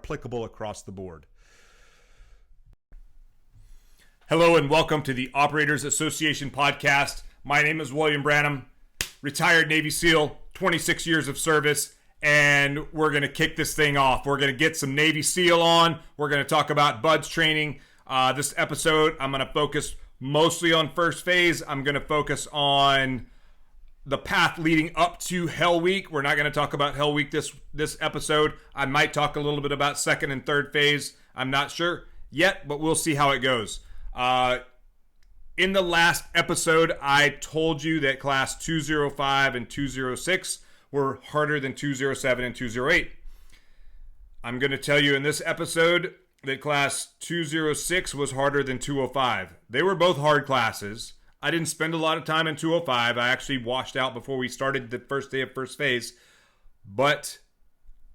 applicable across the board. Hello and welcome to the Operators Association podcast. My name is William Branham, retired Navy SEAL, 26 years of service, and we're going to kick this thing off. We're going to get some Navy SEAL on. We're going to talk about BUDS training. This episode, I'm going to focus mostly on first phase. I'm going to focus on the path leading up to Hell Week. We're not going to talk about Hell Week this episode. I might talk a little bit about second and third phase. I'm not sure yet, but we'll see how it goes. In the last episode, I told you that class 205 and 206 were harder than 207 and 208. I'm going to tell you in this episode that class 206 was harder than 205. They were both hard classes. I didn't spend a lot of time in 205. I actually washed out before we started the first day of first phase. But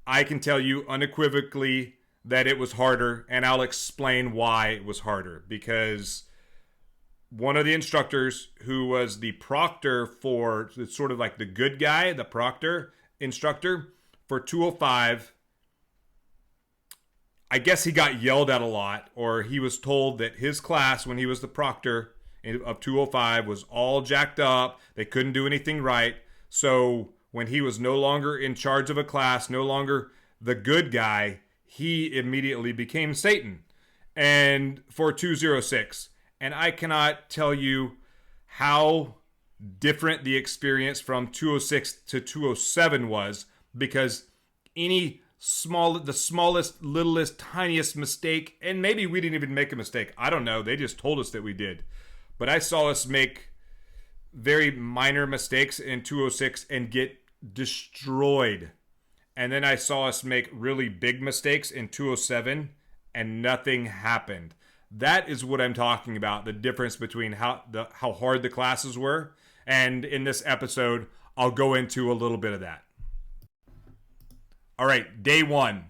I can tell you unequivocally that it was harder, and I'll explain why it was harder. Because one of the instructors who was the proctor for, it's sort of like the good guy, the proctor instructor for 205, I guess he got yelled at a lot, or he was told that his class, when he was the proctor of 205, was all jacked up. They couldn't do anything right. So when he was no longer in charge of a class, no longer the good guy, he immediately became Satan. And for 206, and I cannot tell you how different the experience from 206 to 207 was, because the smallest, littlest, tiniest mistake, and maybe we didn't even make a mistake. I don't know. They just told us that we did. But I saw us make very minor mistakes in 206 and get destroyed. And then I saw us make really big mistakes in 207 and nothing happened. That is what I'm talking about, the difference between how hard the classes were. And in this episode, I'll go into a little bit of that. All right, day one,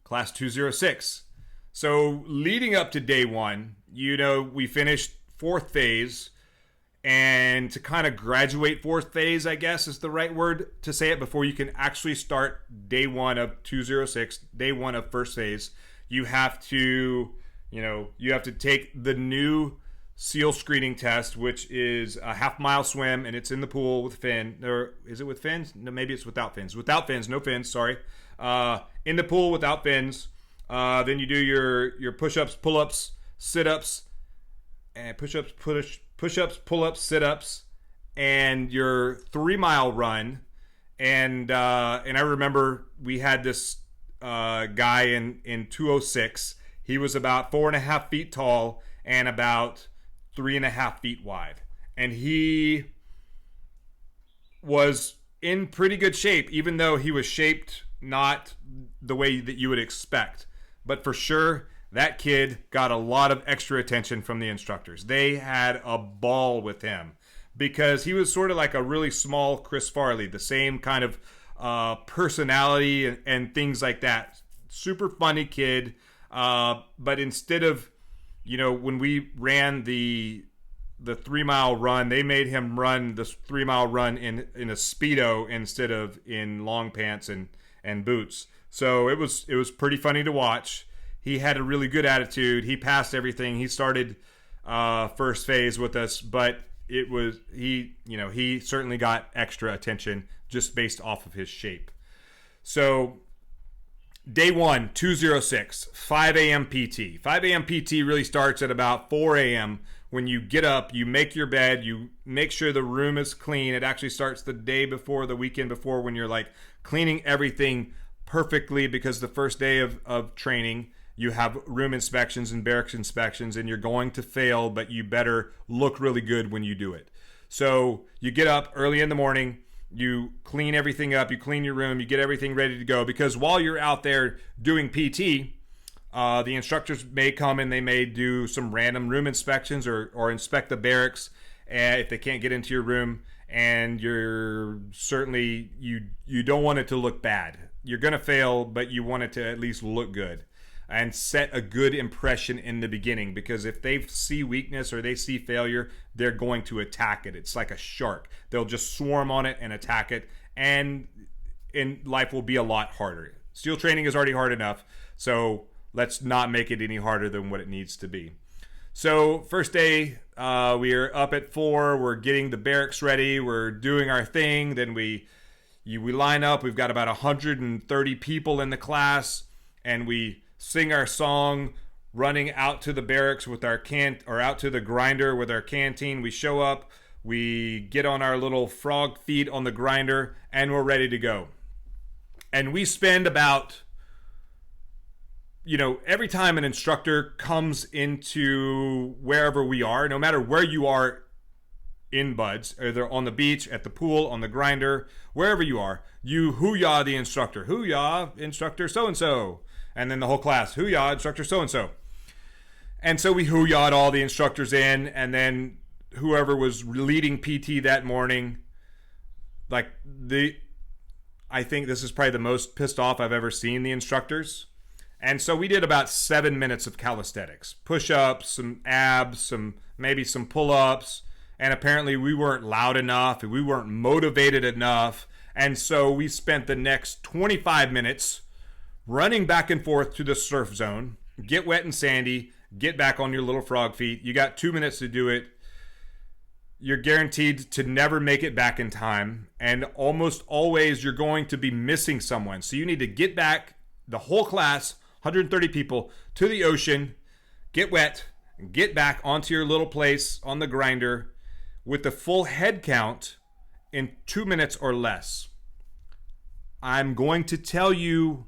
class 206. So leading up to day one, we finished fourth phase. And to kind of graduate fourth phase, I guess is the right word to say it, before you can actually start day one of 206, day one of first phase, you have to take the new SEAL screening test, which is a half-mile swim, and it's in the pool with fin. Or is it with fins? No, maybe it's without fins. Without fins, no fins, sorry. In the pool without fins. Then you do your push-ups, pull-ups, sit-ups, and push-ups, pull-ups, sit-ups, and your 3-mile run. And I remember we had this guy in 206. He was about 4.5 feet tall and about 3.5 feet wide. And he was in pretty good shape, even though he was shaped not the way that you would expect. But for sure, that kid got a lot of extra attention from the instructors. They had a ball with him because he was sort of like a really small Chris Farley, the same kind of personality and things like that. Super funny kid. But instead of, when we ran the 3-mile run, they made him run this 3-mile run in a Speedo instead of in long pants and boots. So it was pretty funny to watch. He had a really good attitude. He passed everything. He started first phase with us, but he certainly got extra attention just based off of his shape. So day one, 206, 5 a.m. PT. 5 a.m. PT really starts at about 4 a.m. When you get up, you make your bed, you make sure the room is clean. It actually starts the day before, the weekend before, when you're like cleaning everything perfectly, because the first day of training, you have room inspections and barracks inspections, and you're going to fail, but you better look really good when you do it. So you get up early in the morning, you clean everything up, you clean your room, you get everything ready to go, because while you're out there doing PT, the instructors may come and they may do some random room inspections or inspect the barracks if they can't get into your room, and you're certainly, you don't want it to look bad. You're going to fail, but you want it to at least look good and set a good impression in the beginning, because if they see weakness or they see failure, they're going to attack it. It's like a shark. They'll just swarm on it and attack it, and life will be a lot harder. SEAL training is already hard enough, so let's not make it any harder than what it needs to be. So first day, we are up at 4. We're getting the barracks ready. We're doing our thing. Then we line up. We've got about 130 people in the class, and we sing our song, running out to the barracks with our out to the grinder with our canteen. We show up. We get on our little frog feet on the grinder, and we're ready to go. And we spend about, every time an instructor comes into wherever we are, no matter where you are in Buds, either on the beach, at the pool, on the grinder, wherever you are, you hoo-yah the instructor. Hoo-yah, instructor so-and-so. And then the whole class, hoo-yah, instructor so-and-so. And so we hoo-yah'd all the instructors in, and then whoever was leading PT that morning, I think this is probably the most pissed off I've ever seen the instructors. And so we did about 7 minutes of calisthenics, push-ups, some abs, maybe some pull-ups, and apparently we weren't loud enough and we weren't motivated enough. And so we spent the next 25 minutes running back and forth to the surf zone, get wet and sandy, get back on your little frog feet. You got 2 minutes to do it. You're guaranteed to never make it back in time, and almost always you're going to be missing someone. So you need to get back, the whole class, 130 people, to the ocean, get wet, and get back onto your little place on the grinder with the full head count in 2 minutes or less. I'm going to tell you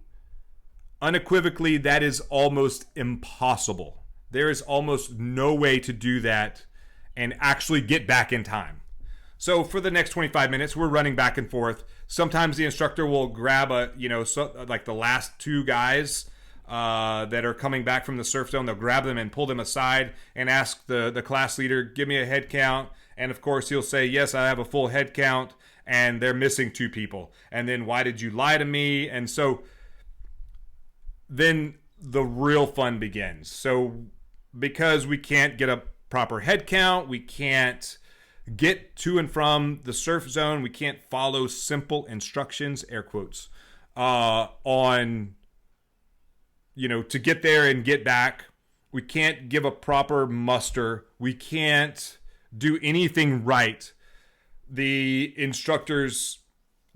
unequivocally that is almost impossible. There is almost no way to do that and actually get back in time. So for the next 25 minutes, we're running back and forth. Sometimes the instructor will grab like the last 2 guys that are coming back from the surf zone. They'll grab them and pull them aside and ask the class leader, give me a head count. And of course, he'll say, yes, I have a full head count, and they're missing 2 people. And then, why did you lie to me? And so then the real fun begins. So because we can't get a proper head count, we can't get to and from the surf zone, we can't follow simple instructions, air quotes, on, to get there and get back. We can't give a proper muster. We can't do anything right. The instructors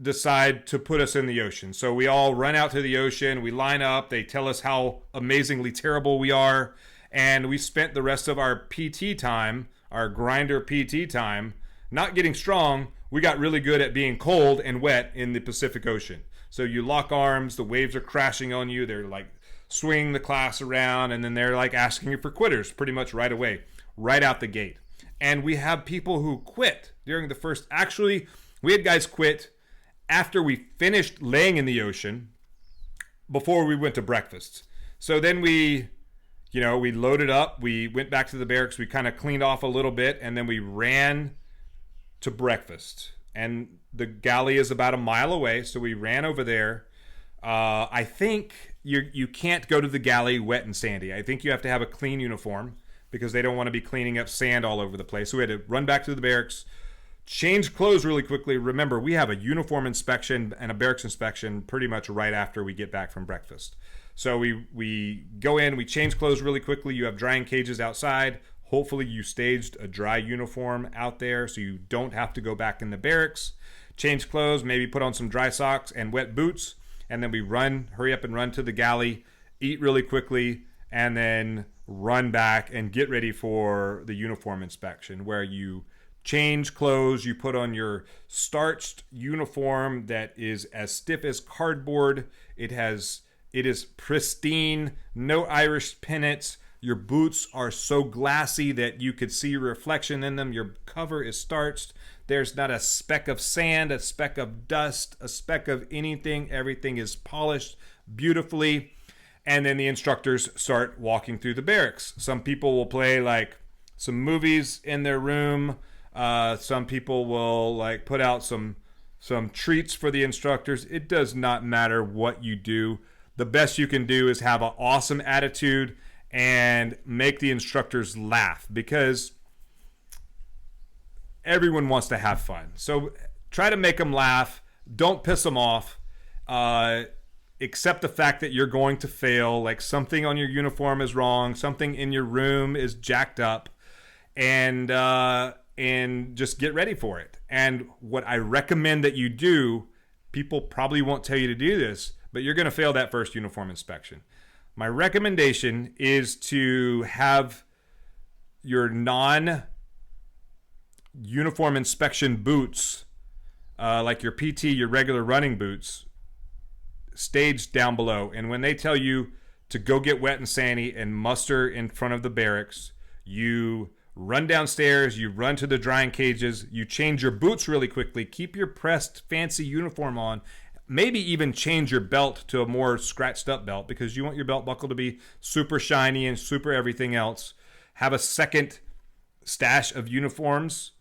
decide to put us in the ocean. So we all run out to the ocean. We line up. They tell us how amazingly terrible we are. And we spent the rest of our PT time, our grinder PT time, not getting strong. We got really good at being cold and wet in the Pacific Ocean. So you lock arms, the waves are crashing on you. They're like swinging the class around, and then they're like asking you for quitters pretty much right away, right out the gate. And we have people who quit during the first. Actually, we had guys quit after we finished laying in the ocean before we went to breakfast. So then we loaded up, we went back to the barracks, we kind of cleaned off a little bit, and then we ran to breakfast. And the galley is about a mile away, so we ran over there. I think you can't go to the galley wet and sandy. I think you have to have a clean uniform because they don't want to be cleaning up sand all over the place. So we had to run back to the barracks, change clothes really quickly. Remember, we have a uniform inspection and a barracks inspection pretty much right after we get back from breakfast. So we go in, we change clothes really quickly. You have drying cages outside. Hopefully you staged a dry uniform out there so you don't have to go back in the barracks. Change clothes, maybe put on some dry socks and wet boots. And then we hurry up and run to the galley, eat really quickly, and then run back and get ready for the uniform inspection, where you change clothes, you put on your starched uniform that is as stiff as cardboard. It is pristine, no Irish pennants. Your boots are so glassy that you could see your reflection in them. Your cover is starched. There's not a speck of sand, a speck of dust, a speck of anything. Everything is polished beautifully. And then the instructors start walking through the barracks. Some people will play like some movies in their room. Some people will like put out some treats for the instructors. It does not matter what you do. The best you can do is have an awesome attitude and make the instructors laugh, because everyone wants to have fun. So try to make them laugh. Don't piss them off. accept the fact that you're going to fail, like something on your uniform is wrong, something in your room is jacked up, and just get ready for it. And what I recommend that you do, people probably won't tell you to do this, but you're going to fail that first uniform inspection. My recommendation is to have your non-uniform inspection boots, like your PT, your regular running boots, staged down below. And when they tell you to go get wet and sandy and muster in front of the barracks, you run downstairs, you run to the drying cages, you change your boots really quickly, keep your pressed fancy uniform on, maybe even change your belt to a more scratched up belt because you want your belt buckle to be super shiny and super everything else. Have a second stash of uniforms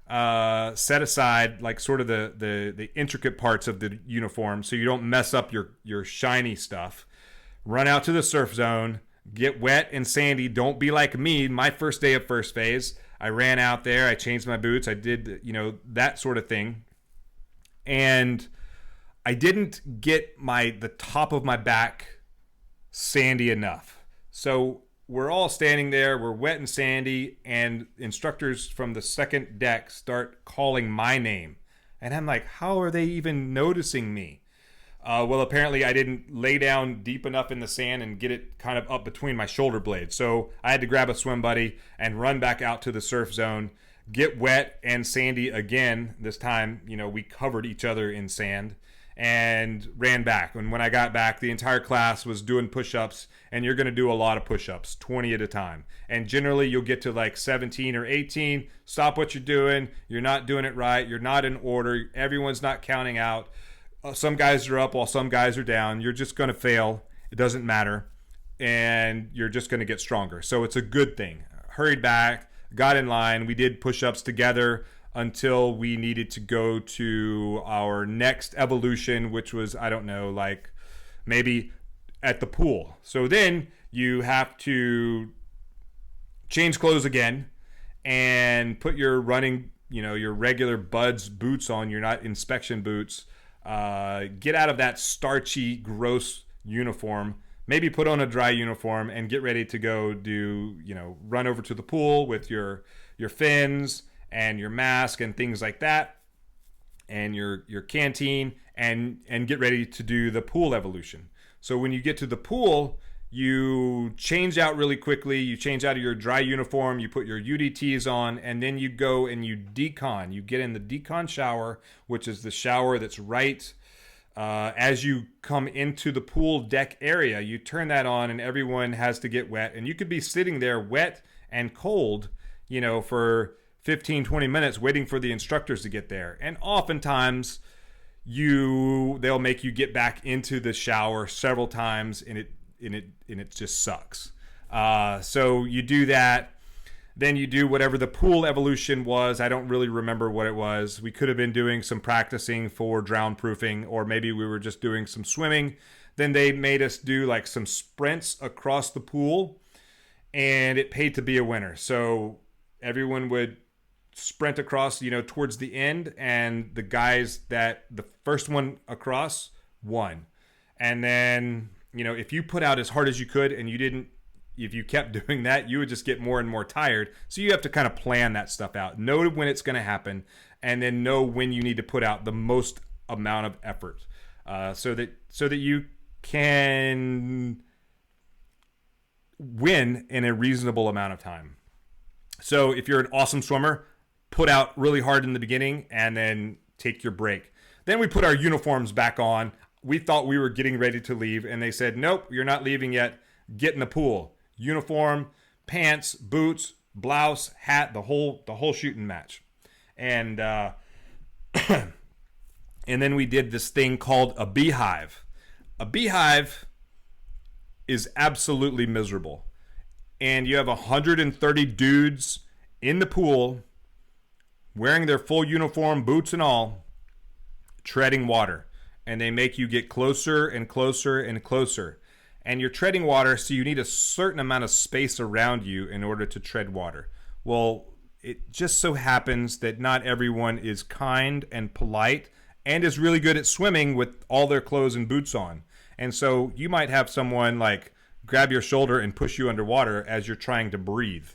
set aside, like sort of the intricate parts of the uniform so you don't mess up your shiny stuff. Run out to the surf zone, get wet and sandy. Don't be like me. My first day of first phase, I ran out there, I changed my boots, I did, that sort of thing. And I didn't get the top of my back sandy enough. So we're all standing there, we're wet and sandy, and instructors from the second deck start calling my name. And I'm like, how are they even noticing me? Well, apparently I didn't lay down deep enough in the sand and get it kind of up between my shoulder blades. So I had to grab a swim buddy and run back out to the surf zone, get wet and sandy again. This time, we covered each other in sand and ran back. And when I got back, the entire class was doing push-ups, and you're going to do a lot of push-ups, 20 at a time. And generally you'll get to like 17 or 18. Stop what you're doing. You're not doing it right. You're not in order. Everyone's not counting out. Some guys are up while some guys are down. You're just going to fail. It doesn't matter. And you're just going to get stronger. So it's a good thing. Hurried back, got in line. We did push-ups together until we needed to go to our next evolution, which was, I don't know, like maybe at the pool. So then you have to change clothes again and put your running, your regular buds boots on, your not inspection boots. Get out of that starchy, gross uniform. Maybe put on a dry uniform and get ready to go do, run over to the pool with your fins and your mask and things like that, and your canteen, and get ready to do the pool evolution. So when you get to the pool, you change out really quickly. You change out of your dry uniform, you put your UDTs on, and then you go and you decon. You get in the decon shower, which is the shower that's right as you come into the pool deck area. You turn that on and everyone has to get wet. And you could be sitting there wet and cold, for 15, 20 minutes waiting for the instructors to get there. And oftentimes they'll make you get back into the shower several times, and it just sucks. So you do that. Then you do whatever the pool evolution was. I don't really remember what it was. We could have been doing some practicing for drown proofing, or maybe we were just doing some swimming. Then they made us do like some sprints across the pool, and it paid to be a winner. So everyone would sprint across, towards the end, and the guys that the first one across won. And then, if you put out as hard as you could and if you kept doing that, you would just get more and more tired. So you have to kind of plan that stuff out, know when it's going to happen, and then know when you need to put out the most amount of effort, so that you can win in a reasonable amount of time. So if you're an awesome swimmer, put out really hard in the beginning and then take your break. Then we put our uniforms back on. We thought we were getting ready to leave, and they said, nope, you're not leaving yet. Get in the pool. Uniform, pants, boots, blouse, hat, the whole shooting match. And and then we did this thing called a beehive. A beehive is absolutely miserable. And you have 130 dudes in the pool wearing their full uniform, boots and all, treading water. And they make you get closer and closer and closer. And you're treading water, so you need a certain amount of space around you in order to tread water. Well, it just so happens that not everyone is kind and polite and is really good at swimming with all their clothes and boots on. And so you might have someone like grab your shoulder and push you underwater as you're trying to breathe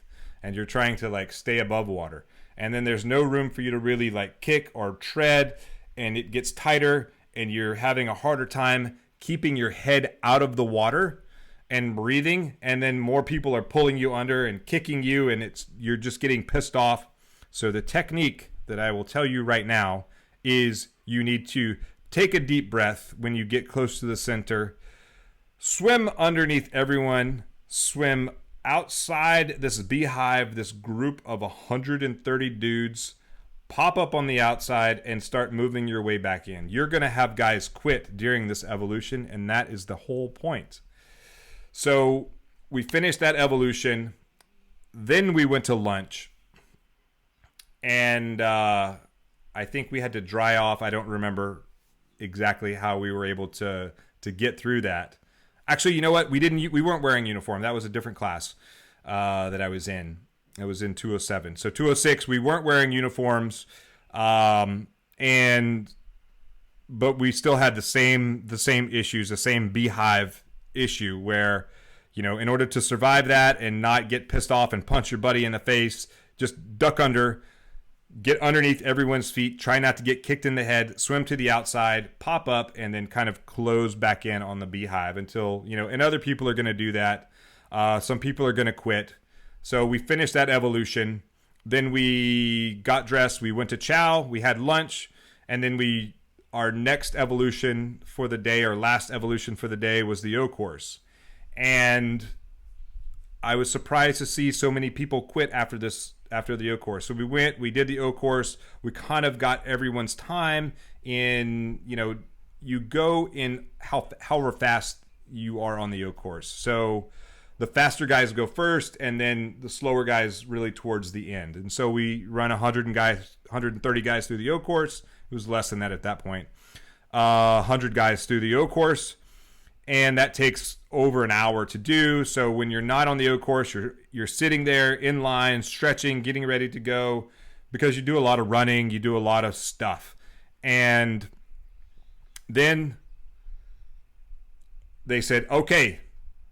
and you're trying to like stay above water. And then there's no room for you to really like kick or tread, and it gets tighter and you're having a harder time keeping your head out of the water and breathing, and then more people are pulling you under and kicking you, and you're just getting pissed off. So the technique that I will tell you right now is you need to take a deep breath when you get close to the center, swim underneath everyone, swim outside this beehive, this group of 130 dudes, pop up on the outside and start moving your way back in. You're going to have guys quit during this evolution, and that is the whole point. So we finished that evolution. Then we went to lunch. And I think we had to dry off. I don't remember exactly how we were able to get through that. Actually, you know what? We weren't wearing uniform. That was a different class that I was in. I was in 207. So 206, we weren't wearing uniforms. But we still had the same issues, the same beehive issue where, you know, in order to survive that and not get pissed off and punch your buddy in the face, just duck under, get underneath everyone's feet, try not to get kicked in the head, swim to the outside, pop up, and then kind of close back in on the beehive until, you know, and other people are going to do that. Some people are going to quit. So we finished that evolution. Then we got dressed. We went to chow. We had lunch. And then our next evolution for the day, or last evolution for the day, was the O course. And I was surprised to see so many people quit after the O course. So we did the O course. We kind of got everyone's time in, you know, you go in however fast you are on the O course. So the faster guys go first, and then the slower guys really towards the end. And so we run 130 guys through the O course. It was less than that at that point. 100 guys through the O course, and that takes over an hour to do. So when you're not on the O course, you're sitting there in line, stretching, getting ready to go, because you do a lot of running, you do a lot of stuff. And then they said, okay,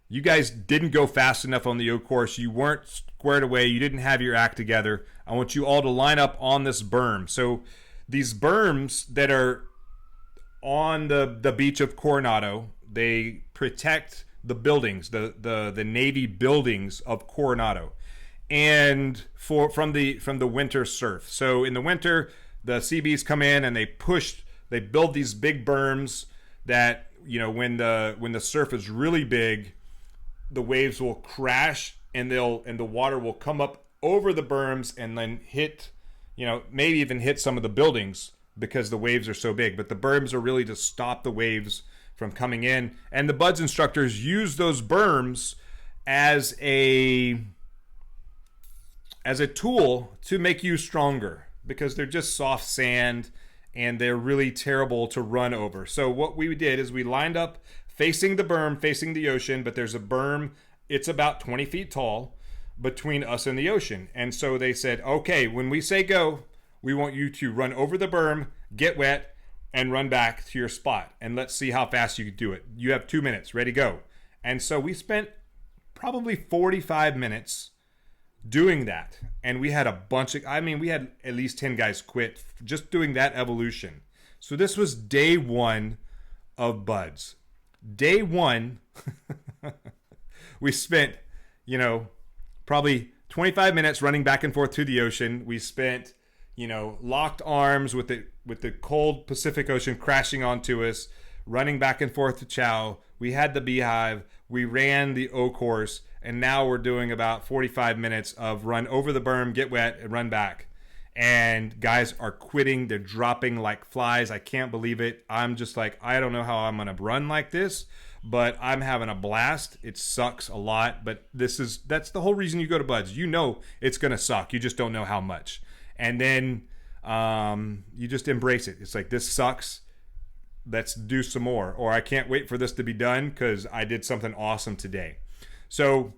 you guys didn't go fast enough on the O course. You weren't squared away. You didn't have your act together. I want you all to line up on this berm. So these berms that are on the beach of Coronado, they protect the buildings, the Navy buildings of Coronado, and from the winter surf. So in the winter, the Seabees come in and they build these big berms that, you know, when the surf is really big, the waves will crash and the water will come up over the berms and then hit, you know, maybe even hit some of the buildings because the waves are so big. But the berms are really to stop the waves from coming in. And the BUDS instructors use those berms as a tool to make you stronger, because they're just soft sand and they're really terrible to run over. So what we did is we lined up facing the berm, facing the ocean, but there's a berm, it's about 20 feet tall, between us and the ocean. And so they said, okay, when we say go, we want you to run over the berm, get wet, and run back to your spot. And let's see how fast you can do it. You have 2 minutes, ready, go. And so we spent probably 45 minutes doing that. And we had we had at least 10 guys quit just doing that evolution. So this was day one of BUDS. Day one, we spent, you know, probably 25 minutes running back and forth to the ocean. We spent, you know, locked arms with the cold Pacific Ocean crashing onto us, running back and forth to chow. We had the beehive. We ran the O course, and now we're doing about 45 minutes of run over the berm, get wet, and run back. And guys are quitting. They're dropping like flies. I can't believe it. I'm just like, I don't know how I'm going to run like this, but I'm having a blast. It sucks a lot, but that's the whole reason you go to BUDS. You know it's going to suck. You just don't know how much. And then you just embrace it. It's like, this sucks. Let's do some more. Or I can't wait for this to be done because I did something awesome today. So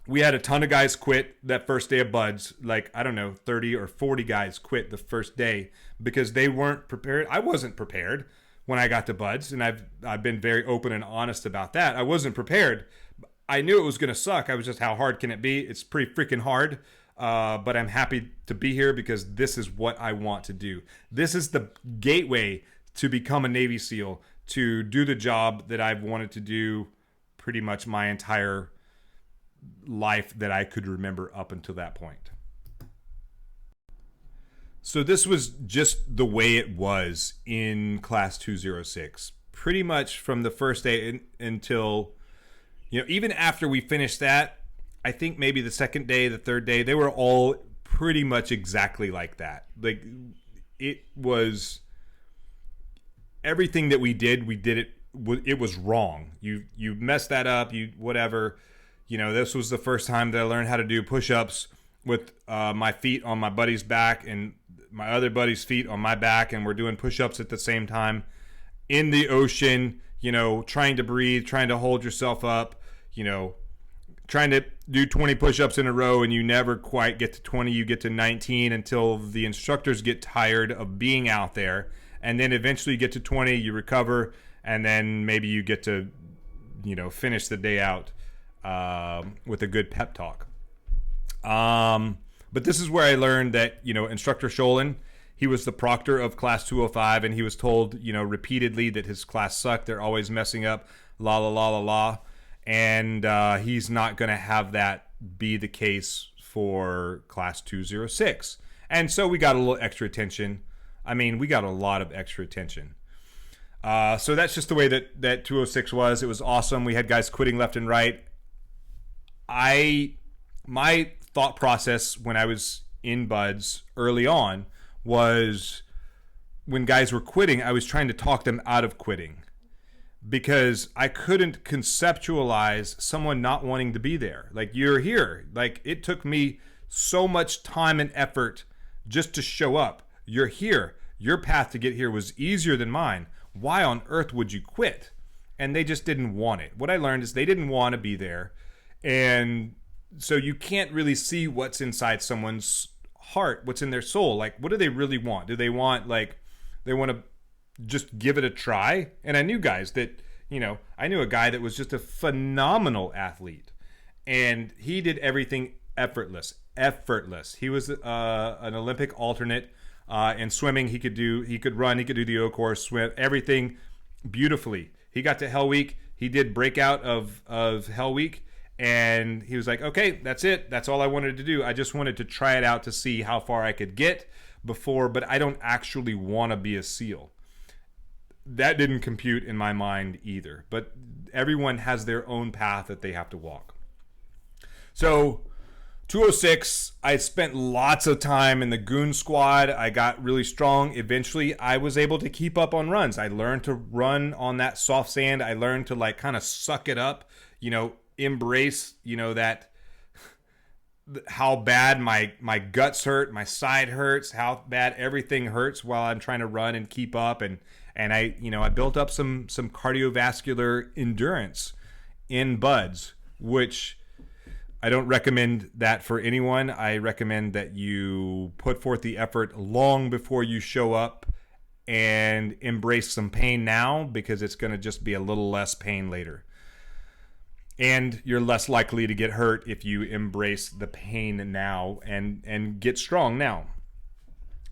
we had a ton of guys quit that first day of BUDS. Like, I don't know, 30 or 40 guys quit the first day because they weren't prepared. I wasn't prepared. when I got to Buds, and I've been very open and honest about that. I wasn't prepared. I knew it was going to suck. I was just, how hard can it be? It's pretty freaking hard. But I'm happy to be here because this is what I want to do. This is the gateway to become a Navy SEAL, to do the job that I've wanted to do pretty much my entire life that I could remember up until that point. So this was just the way it was in Class 206. Pretty much from the first day until, even after we finished that, I think maybe the second day, the third day, they were all pretty much exactly like that. Like, it was everything that we did it was wrong. You messed that up, whatever. This was the first time that I learned how to do push-ups with my feet on my buddy's back and my other buddy's feet on my back, and we're doing push-ups at the same time in the ocean, trying to breathe, trying to hold yourself up, trying to do 20 push-ups in a row, and you never quite get to 20. You get to 19 until the instructors get tired of being out there. And then eventually you get to 20, you recover, and then maybe you get to, finish the day out with a good pep talk. But this is where I learned that, Instructor Sholin, he was the proctor of Class 205, and he was told, repeatedly that his class sucked. They're always messing up, la, la, la, la, la. And he's not going to have that be the case for Class 206. And so we got a little extra attention. I mean, we got a lot of extra attention. So that's just the way that 206 was. It was awesome. We had guys quitting left and right. My thought process when I was in Buds early on was, when guys were quitting, I was trying to talk them out of quitting, because I couldn't conceptualize someone not wanting to be there. Like, you're here. Like, it took me so much time and effort just to show up. You're here. Your path to get here was easier than mine. Why on earth would you quit? And they just didn't want it. What I learned is they didn't want to be there. And so you can't really see what's inside someone's heart, what's in their soul. Like, what do they really want? Do they want, they want to just give it a try? And I knew guys that, I knew a guy that was just a phenomenal athlete, and he did everything effortless. He was an Olympic alternate in swimming. He could run, he could do the O course, swim, everything beautifully. He got to Hell Week. He did breakout of Hell Week, and he was like, okay, that's it. That's all I wanted to do. I just wanted to try it out to see how far I could get but I don't actually want to be a SEAL. That didn't compute in my mind either. But everyone has their own path that they have to walk. So 206, I spent lots of time in the goon squad. I got really strong. Eventually, I was able to keep up on runs. I learned to run on that soft sand. I learned to kind of suck it up, embrace, that how bad my guts hurt, my side hurts, how bad everything hurts while I'm trying to run and keep up. And I built up some cardiovascular endurance in Buds, which I don't recommend that for anyone. I recommend that you put forth the effort long before you show up and embrace some pain now, because it's going to just be a little less pain later. And you're less likely to get hurt if you embrace the pain now and get strong now.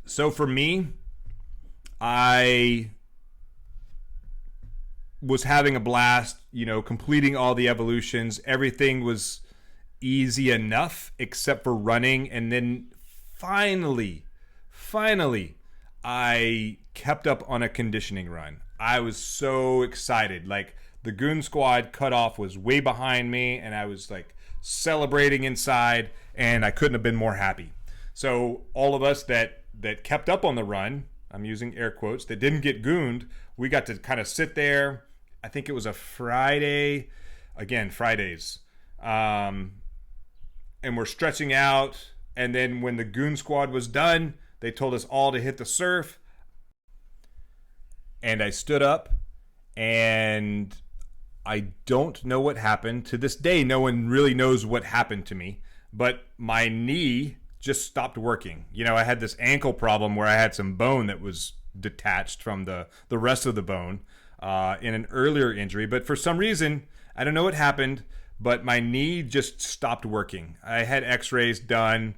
So for me, I was having a blast, completing all the evolutions. Everything was easy enough except for running. And then finally, I kept up on a conditioning run. I was so excited. The goon squad cutoff was way behind me, and I was celebrating inside, and I couldn't have been more happy. So all of us that kept up on the run, I'm using air quotes, that didn't get gooned, we got to kind of sit there. I think it was a Friday, again, Fridays. And we're stretching out, and then when the goon squad was done, they told us all to hit the surf. And I stood up, and I don't know what happened. To this day, no one really knows what happened to me, but my knee just stopped working. I had this ankle problem where I had some bone that was detached from the rest of the bone in an earlier injury. But for some reason, I don't know what happened, but my knee just stopped working. I had x-rays done,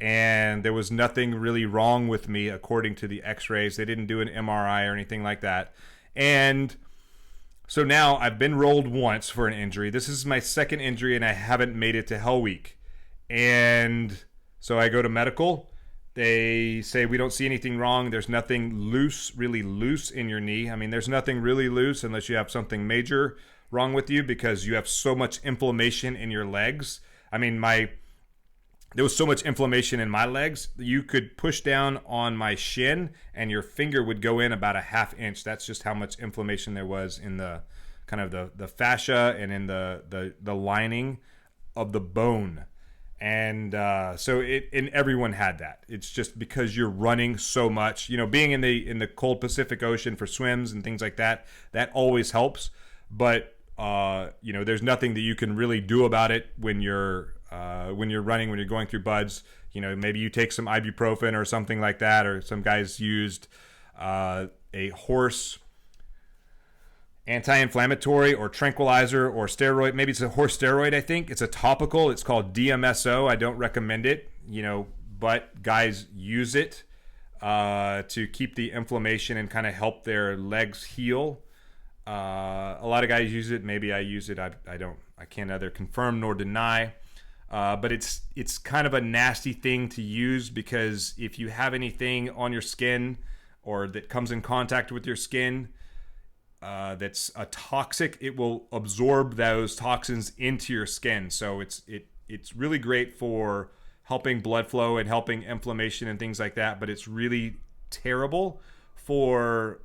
and there was nothing really wrong with me according to the x-rays. They didn't do an MRI or anything like that. And so now I've been rolled once for an injury. This is my second injury, and I haven't made it to Hell Week. And so I go to medical. They say we don't see anything wrong. There's nothing really loose in your knee. I mean, there's nothing really loose unless you have something major wrong with you, because you have so much inflammation in your legs. I mean, there was so much inflammation in my legs, you could push down on my shin and your finger would go in about a half inch. That's just how much inflammation there was in the kind of the fascia and in the lining of the bone. And and everyone had that. It's just because you're running so much, being in the cold Pacific Ocean for swims and things like that, that always helps. But there's nothing that you can really do about it when you're running, when you're going through buds. Maybe you take some ibuprofen or something like that, or some guys used a horse anti-inflammatory or tranquilizer or steroid. Maybe it's a horse steroid, I think. It's a topical. It's called DMSO. I don't recommend it, but guys use it to keep the inflammation and kind of help their legs heal. A lot of guys use it. Maybe I use it. I can't neither confirm nor deny. But it's kind of a nasty thing to use, because if you have anything on your skin or that comes in contact with your skin that's a toxic, it will absorb those toxins into your skin. So it's really great for helping blood flow and helping inflammation and things like that. But it's really terrible for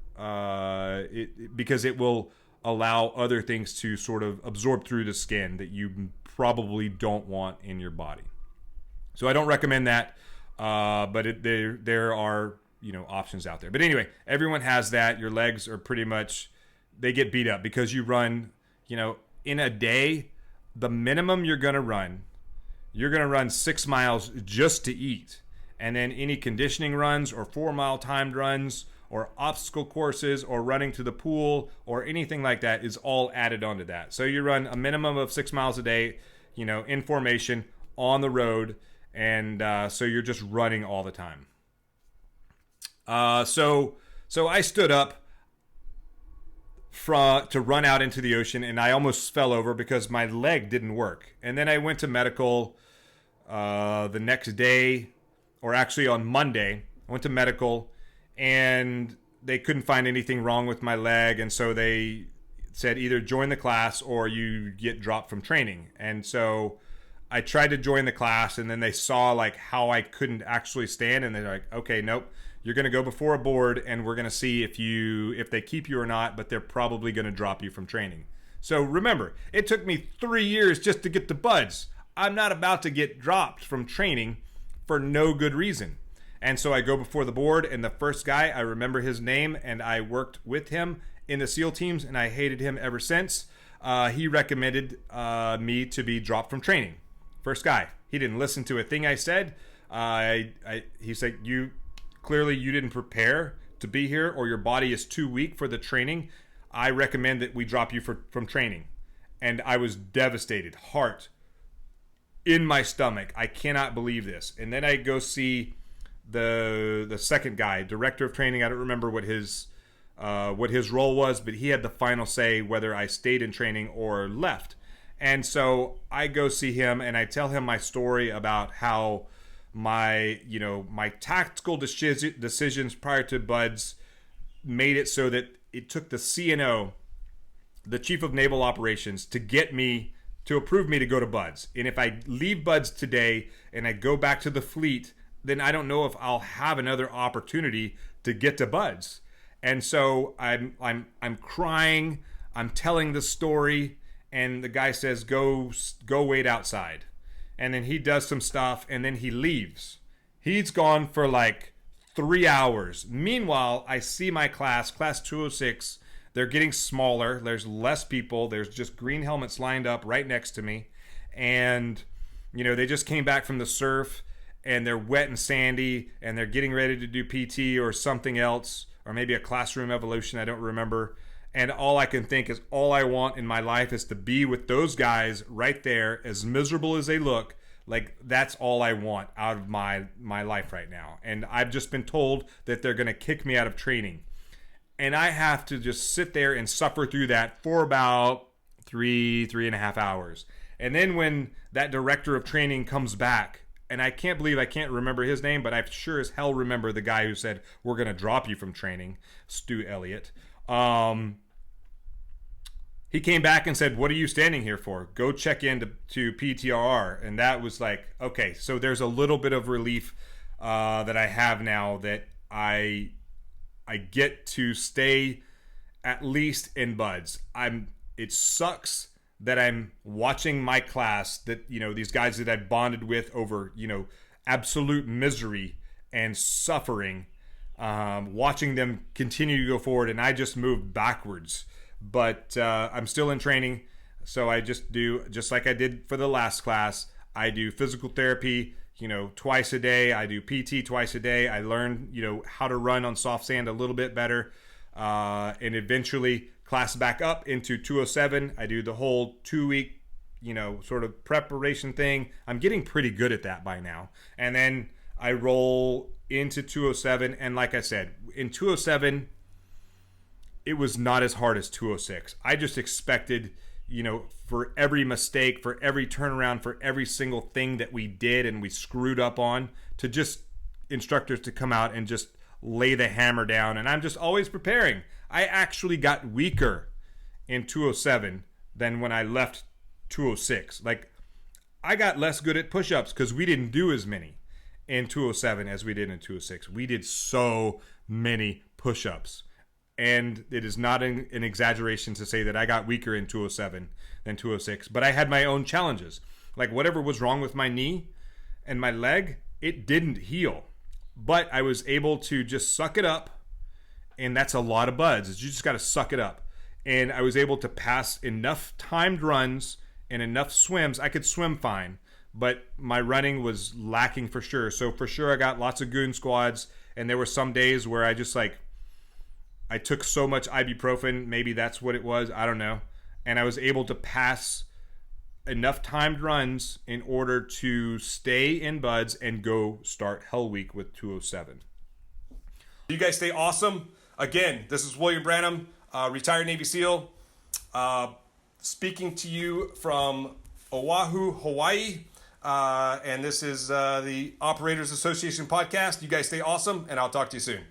because it will allow other things to sort of absorb through the skin that you probably don't want in your body. So I don't recommend that, but there are options out there. But anyway, everyone has that. Your legs are pretty much, they get beat up because you run, in a day, the minimum you're going to run 6 miles just to eat. And then any conditioning runs or 4-mile timed runs or obstacle courses or running to the pool or anything like that is all added onto that. So you run a minimum of 6 miles a day, in formation on the road. And so you're just running all the time. So I stood up to run out into the ocean, and I almost fell over because my leg didn't work. And then I went to medical the next day, or actually on Monday. I went to medical, and they couldn't find anything wrong with my leg, and so they said either join the class or you get dropped from training. And so I tried to join the class, and then they saw like how I couldn't actually stand, and they're like, okay, nope, you're going to go before a board, and we're going to see if they keep you or not, but they're probably going to drop you from training. So remember, it took me 3 years just to get the buds. I'm not about to get dropped from training for no good reason. And so I go before the board, and the first guy, I remember his name, and I worked with him in the SEAL teams, and I hated him ever since. He recommended me to be dropped from training. First guy. He didn't listen to a thing I said. He said, you didn't prepare to be here, or your body is too weak for the training. I recommend that we drop you from training. And I was devastated, heart in my stomach. I cannot believe this. And then I go see the second guy, director of training. I don't remember what his role was, but he had the final say whether I stayed in training or left. And so I go see him, and I tell him my story about how my tactical decisions prior to buds made it so that it took the CNO, the Chief of Naval Operations, to approve me to go to buds. And if I leave buds today and I go back to the fleet, then I don't know if I'll have another opportunity to get to buds. And so I'm crying, I'm telling the story, and the guy says, go wait outside. And then he does some stuff, and then he leaves. He's gone for like 3 hours. Meanwhile, I see my class 206. They're getting smaller. There's less people. There's just green helmets lined up right next to me. And, they just came back from the surf, and they're wet and sandy, and they're getting ready to do PT or something else, or maybe a classroom evolution. I don't remember. And all I can think is all I want in my life is to be with those guys right there, as miserable as they look. Like, that's all I want out of my life right now. And I've just been told that they're going to kick me out of training. And I have to just sit there and suffer through that for about 3.5 hours. And then when that director of training comes back, and I can't believe I can't remember his name, but I sure as hell remember the guy who said, we're going to drop you from training, Stu Elliott. He came back and said, what are you standing here for? Go check in to PTRR. And that was like, okay, so there's a little bit of relief that I have now that I get to stay at least in buds. It sucks that I'm watching my class, that, you know, these guys that I bonded with over, you know, absolute misery and suffering, watching them continue to go forward, and I just moved backwards. But I'm still in training, so I just like I did for the last class. I do physical therapy, you know, twice a day. I do PT twice a day. I learn, you know, how to run on soft sand a little bit better, and eventually class back up into 207. I do the whole 2-week, you know, sort of preparation thing. I'm getting pretty good at that by now. And then I roll into 207, and like I said, in 207, it was not as hard as 206. I just expected, you know, for every mistake, for every turnaround, for every single thing that we did and we screwed up on, to just instructors to come out and just lay the hammer down. And I'm just always preparing. I actually got weaker in 207 than when I left 206. Like, I got less good at push-ups because we didn't do as many in 207 as we did in 206. We did so many push-ups. And it is not an exaggeration to say that I got weaker in 207 than 206. But I had my own challenges. Like, whatever was wrong with my knee and my leg, it didn't heal. But I was able to just suck it up. And that's a lot of buds. You just got to suck it up. And I was able to pass enough timed runs and enough swims. I could swim fine, but my running was lacking for sure. So for sure, I got lots of goon squads. And there were some days where I just I took so much ibuprofen, maybe that's what it was, I don't know. And I was able to pass enough timed runs in order to stay in buds and go start Hell Week with 207. You guys stay awesome. Again, this is William Branham, retired Navy SEAL, speaking to you from Oahu, Hawaii. And this is the Operators Association podcast. You guys stay awesome, and I'll talk to you soon.